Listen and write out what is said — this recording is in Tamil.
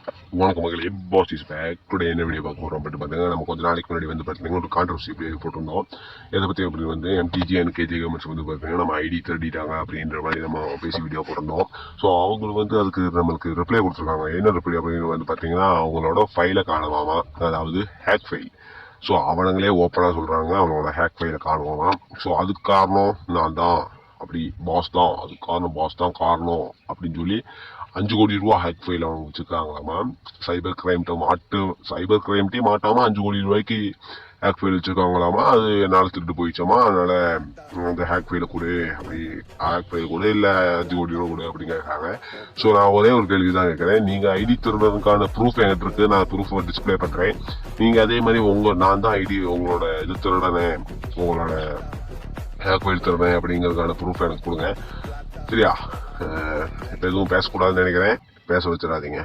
வணக்கம் மகளே, பாஸ் இஸ் பேக். டுடே என்ன வீடியோ பார்க்க போகிறோம் அப்படின்னு பார்த்தீங்கன்னா, நம்ம கொஞ்சம் நாளைக்கு முன்னாடி வந்து பார்த்தீங்கன்னா ஒரு கான்ட்ரவர்சி வீடியோ போட்டிருந்தோம். எதை பற்றி அப்படின்னு வந்து எம்டிஜி அண்ட் கேஜி கவர்மெண்ட்ஸ் வந்து பார்த்தீங்கன்னா நம்ம ஐடி திருடிட்டாங்க அப்படின்ற மாதிரி நம்ம பேசி வீடியோ போட்டிருந்தோம். ஸோ அவங்களுக்கு வந்து அதுக்கு நம்மளுக்கு ரிப்ளை கொடுத்துருக்காங்க. என்ன ரிப்ளை அப்படின்னு வந்து பார்த்தீங்கன்னா, அவங்களோட ஃபைலை காணுவாமா, அதாவது ஹேக் ஃபைல். ஸோ அவனுங்களே ஓப்பனாக சொல்கிறாங்க அவங்களோட ஹேக் ஃபைலை காணுவாமா. ஸோ அதுக்கு காரணம் நான் தான், அப்படி பாஸ் தான், அதுக்கு காரணம் பாஸ் தான் காரணம் அப்படின்னு சொல்லி 5 கோடி ரூபா ஹேக் ஃபைல் அவங்க வச்சுருக்காங்களாமா. சைபர் கிரைம்ட்டே மாட்டாமல் 5 கோடி ரூபாய்க்கு ஹேக் ஃபைல் வச்சுருக்காங்களாமா. அது என்னால் திருட்டு போயிடுச்சாமா, அதனால் அந்த ஹேக் ஃபைலை கொடு, அப்படி ஹேக் ஃபைல் கொடு, இல்லை 5 கோடி ரூபா கொடு அப்படின்னு கேட்குறாங்க. ஸோ நான் ஒரே ஒரு கேள்வி தான் கேட்குறேன். நீங்கள் ஐடி திருடுறதுக்கான ப்ரூஃப் என்கிட்ட இருக்குது, நான் ப்ரூஃபை டிஸ்பிளே பண்ணுறேன். நீங்கள் அதே மாதிரி நான் தான் ஐடி உங்களோட இது திருடனேன், உங்களோட ஹேக் ஃபைல் திருடனேன் அப்படிங்கிறதுக்கான ப்ரூஃப் எனக்கு கொடுங்க, சரியா? இப்போ எதுவும் பேசக்கூடாதுன்னு நினைக்கிறேன். பேச வச்சிடாதீங்க.